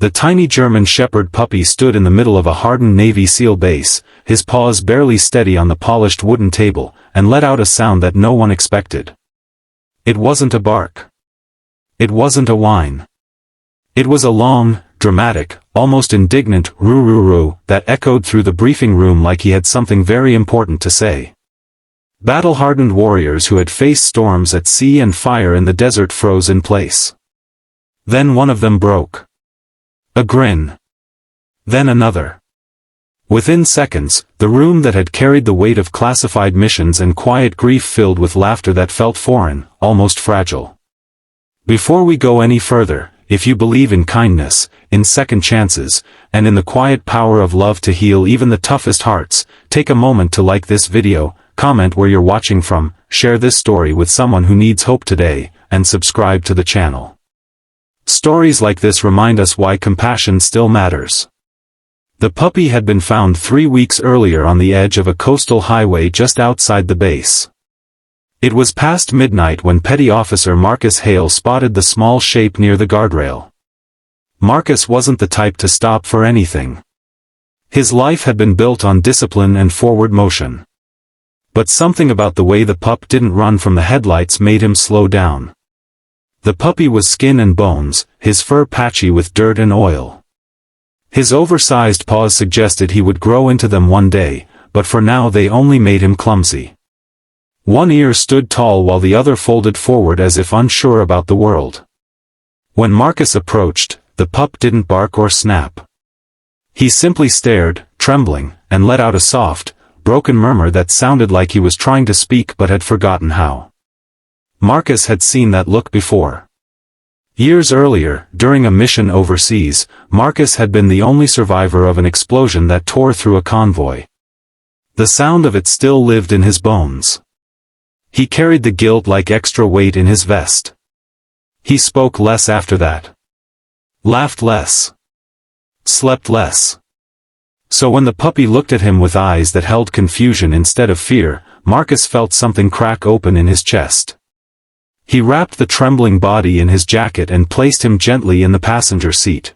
The tiny German Shepherd puppy stood in the middle of a hardened Navy SEAL base, his paws barely steady on the polished wooden table, and let out a sound that no one expected. It wasn't a bark. It wasn't a whine. It was a long, dramatic, almost indignant roo-roo-roo that echoed through the briefing room like he had something very important to say. Battle-hardened warriors who had faced storms at sea and fire in the desert froze in place. Then one of them broke. A grin. Then another. Within seconds, the room that had carried the weight of classified missions and quiet grief filled with laughter that felt foreign, almost fragile. Before we go any further, if you believe in kindness, in second chances, and in the quiet power of love to heal even the toughest hearts, take a moment to like this video, comment where you're watching from, share this story with someone who needs hope today, and subscribe to the channel. Stories like this remind us why compassion still matters. The puppy had been found 3 weeks earlier on the edge of a coastal highway just outside the base. It was past midnight when Petty Officer Marcus Hale spotted the small shape near the guardrail. Marcus wasn't the type to stop for anything. His life had been built on discipline and forward motion. But something about the way the pup didn't run from the headlights made him slow down. The puppy was skin and bones, his fur patchy with dirt and oil. His oversized paws suggested he would grow into them one day, but for now they only made him clumsy. One ear stood tall while the other folded forward as if unsure about the world. When Marcus approached, the pup didn't bark or snap. He simply stared, trembling, and let out a soft, broken murmur that sounded like he was trying to speak but had forgotten how. Marcus had seen that look before. Years earlier, during a mission overseas, Marcus had been the only survivor of an explosion that tore through a convoy. The sound of it still lived in his bones. He carried the guilt like extra weight in his vest. He spoke less after that. Laughed less. Slept less. So when the puppy looked at him with eyes that held confusion instead of fear, Marcus felt something crack open in his chest. He wrapped the trembling body in his jacket and placed him gently in the passenger seat.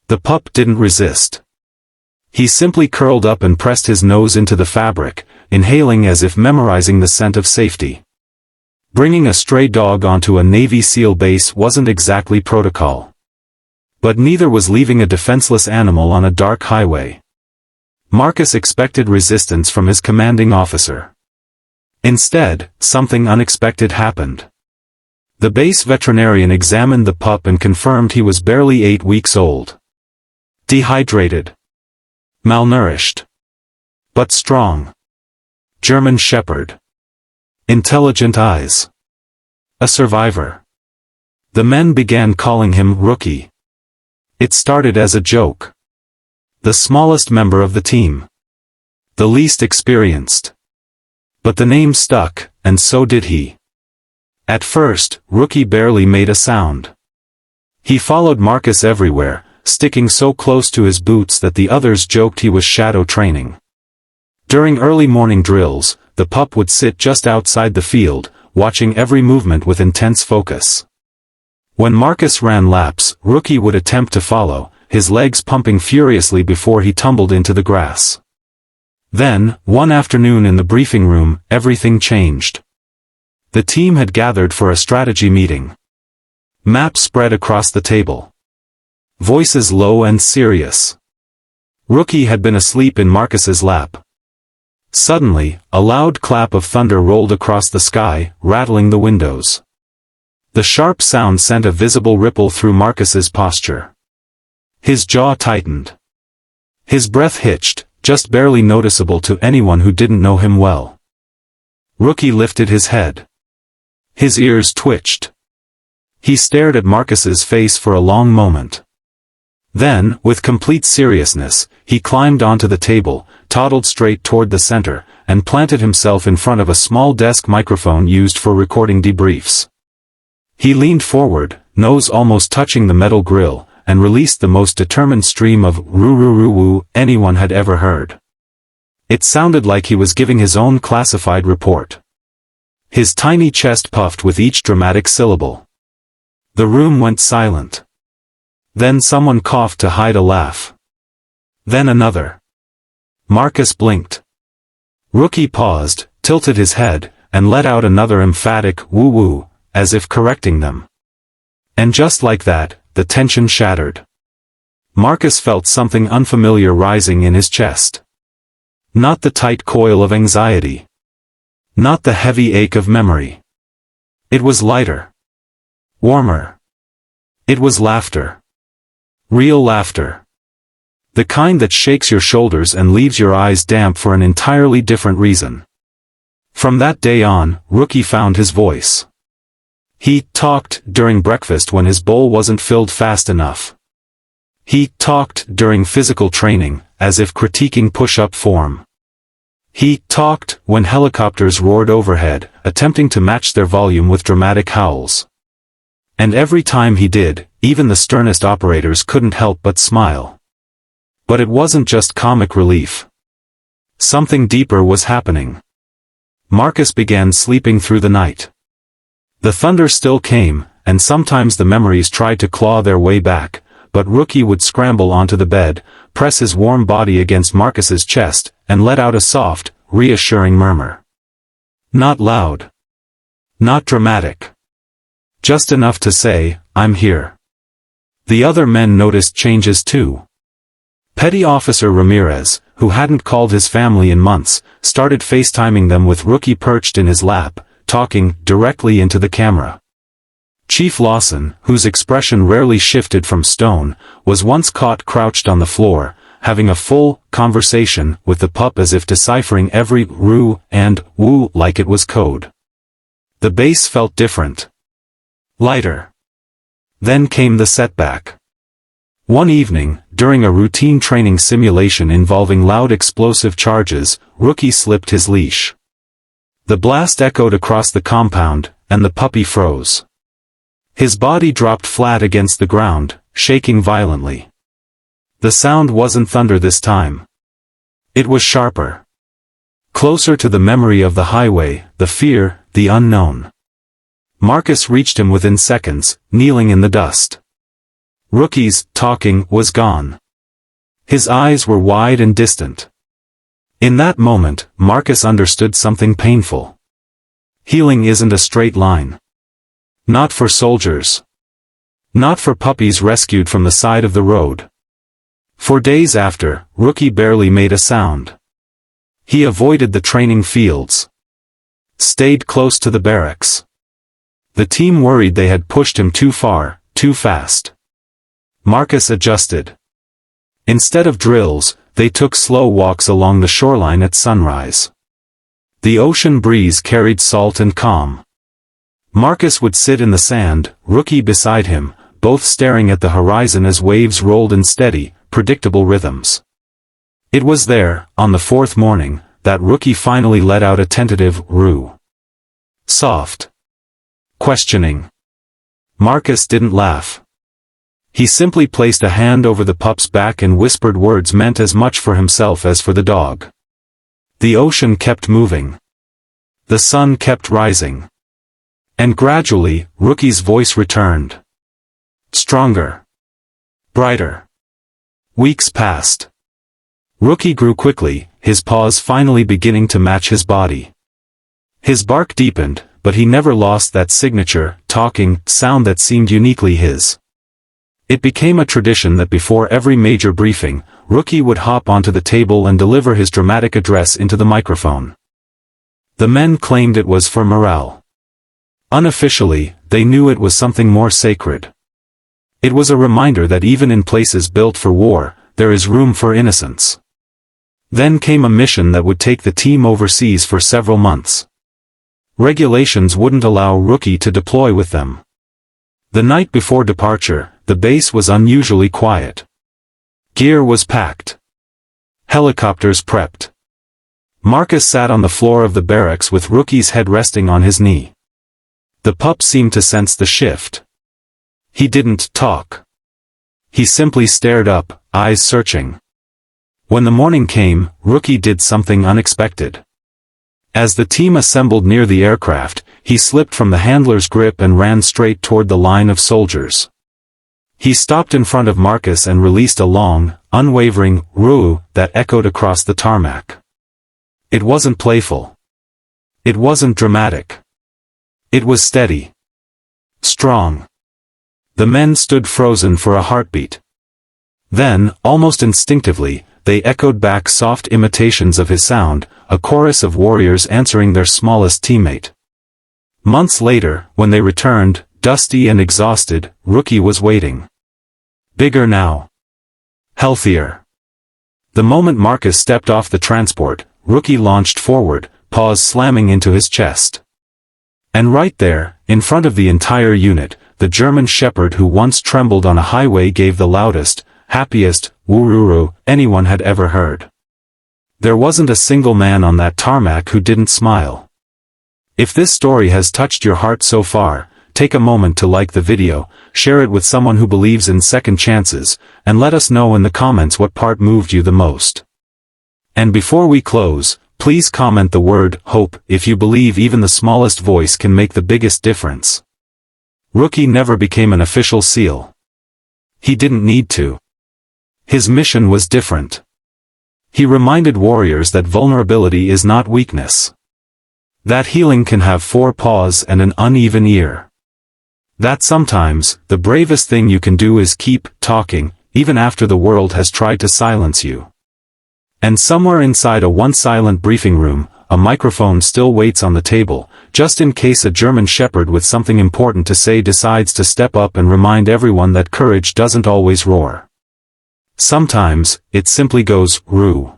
The pup didn't resist. He simply curled up and pressed his nose into the fabric, inhaling as if memorizing the scent of safety. Bringing a stray dog onto a Navy SEAL base wasn't exactly protocol. But neither was leaving a defenseless animal on a dark highway. Marcus expected resistance from his commanding officer. Instead, something unexpected happened. The base veterinarian examined the pup and confirmed he was barely 8 weeks old. Dehydrated. Malnourished. But strong. German Shepherd. Intelligent eyes. A survivor. The men began calling him Rookie. It started as a joke. The smallest member of the team. The least experienced. But the name stuck, and so did he. At first, Rookie barely made a sound. He followed Marcus everywhere, sticking so close to his boots that the others joked he was shadow training. During early morning drills, the pup would sit just outside the field, watching every movement with intense focus. When Marcus ran laps, Rookie would attempt to follow, his legs pumping furiously before he tumbled into the grass. Then, one afternoon in the briefing room, everything changed. The team had gathered for a strategy meeting. Maps spread across the table. Voices low and serious. Rookie had been asleep in Marcus's lap. Suddenly, a loud clap of thunder rolled across the sky, rattling the windows. The sharp sound sent a visible ripple through Marcus's posture. His jaw tightened. His breath hitched, just barely noticeable to anyone who didn't know him well. Rookie lifted his head. His ears twitched. He stared at Marcus's face for a long moment. Then, with complete seriousness, he climbed onto the table, toddled straight toward the center, and planted himself in front of a small desk microphone used for recording debriefs. He leaned forward, nose almost touching the metal grill, and released the most determined stream of roo-roo-roo-woo anyone had ever heard. It sounded like he was giving his own classified report. His tiny chest puffed with each dramatic syllable. The room went silent. Then someone coughed to hide a laugh. Then another. Marcus blinked. Rookie paused, tilted his head, and let out another emphatic woo-woo, as if correcting them. And just like that, the tension shattered. Marcus felt something unfamiliar rising in his chest. Not the tight coil of anxiety. Not the heavy ache of memory. It was lighter. Warmer. It was laughter. Real laughter. The kind that shakes your shoulders and leaves your eyes damp for an entirely different reason. From that day on, Rookie found his voice. He talked during breakfast when his bowl wasn't filled fast enough. He talked during physical training, as if critiquing push-up form. He talked when helicopters roared overhead, attempting to match their volume with dramatic howls. And every time he did, even the sternest operators couldn't help but smile. But it wasn't just comic relief. Something deeper was happening. Marcus began sleeping through the night. The thunder still came, and sometimes the memories tried to claw their way back, but Rookie would scramble onto the bed, press his warm body against Marcus's chest, and let out a soft, reassuring murmur. Not loud. Not dramatic. Just enough to say, "I'm here." The other men noticed changes too. Petty Officer Ramirez, who hadn't called his family in months, started FaceTiming them with Rookie perched in his lap, talking directly into the camera. Chief Lawson, whose expression rarely shifted from stone, was once caught crouched on the floor, having a full conversation with the pup as if deciphering every roo and woo like it was code. The base felt different. Lighter. Then came the setback. One evening, during a routine training simulation involving loud explosive charges, Rookie slipped his leash. The blast echoed across the compound, and the puppy froze. His body dropped flat against the ground, shaking violently. The sound wasn't thunder this time. It was sharper. Closer to the memory of the highway, the fear, the unknown. Marcus reached him within seconds, kneeling in the dust. Rookie's talking was gone. His eyes were wide and distant. In that moment, Marcus understood something painful. Healing isn't a straight line. Not for soldiers. Not for puppies rescued from the side of the road. For days after, Rookie barely made a sound. He avoided the training fields. Stayed close to the barracks. The team worried they had pushed him too far, too fast. Marcus adjusted. Instead of drills, they took slow walks along the shoreline at sunrise. The ocean breeze carried salt and calm. Marcus would sit in the sand, Rookie beside him, both staring at the horizon as waves rolled in steady, predictable rhythms. It was there, on the fourth morning, that Rookie finally let out a tentative roo. Soft. Questioning. Marcus didn't laugh. He simply placed a hand over the pup's back and whispered words meant as much for himself as for the dog. The ocean kept moving. The sun kept rising. And gradually, Rookie's voice returned. Stronger. Brighter. Weeks passed. Rookie grew quickly, his paws finally beginning to match his body. His bark deepened, but he never lost that signature, talking, sound that seemed uniquely his. It became a tradition that before every major briefing, Rookie would hop onto the table and deliver his dramatic address into the microphone. The men claimed it was for morale. Unofficially, they knew it was something more sacred. It was a reminder that even in places built for war, there is room for innocence. Then came a mission that would take the team overseas for several months. Regulations wouldn't allow Rookie to deploy with them. The night before departure, the base was unusually quiet. Gear was packed. Helicopters prepped. Marcus sat on the floor of the barracks with Rookie's head resting on his knee. The pup seemed to sense the shift. He didn't talk. He simply stared up, eyes searching. When the morning came, Rookie did something unexpected. As the team assembled near the aircraft, he slipped from the handler's grip and ran straight toward the line of soldiers. He stopped in front of Marcus and released a long, unwavering "roo" that echoed across the tarmac. It wasn't playful. It wasn't dramatic. It was steady. Strong. The men stood frozen for a heartbeat. Then, almost instinctively, they echoed back soft imitations of his sound, a chorus of warriors answering their smallest teammate. Months later, when they returned, dusty and exhausted, Rookie was waiting. Bigger now. Healthier. The moment Marcus stepped off the transport, Rookie launched forward, paws slamming into his chest. And right there, in front of the entire unit, the German shepherd who once trembled on a highway gave the loudest, happiest "woo-roo-roo" anyone had ever heard. There wasn't a single man on that tarmac who didn't smile. If this story has touched your heart so far, take a moment to like the video, share it with someone who believes in second chances, and let us know in the comments what part moved you the most. And before we close, please comment the word "hope" if you believe even the smallest voice can make the biggest difference. Rookie never became an official SEAL. He didn't need to. His mission was different. He reminded warriors that vulnerability is not weakness. That healing can have 4 paws and an uneven ear. That sometimes, the bravest thing you can do is keep talking, even after the world has tried to silence you. And somewhere inside a once silent briefing room, a microphone still waits on the table, just in case a German shepherd with something important to say decides to step up and remind everyone that courage doesn't always roar. Sometimes, it simply goes "roo."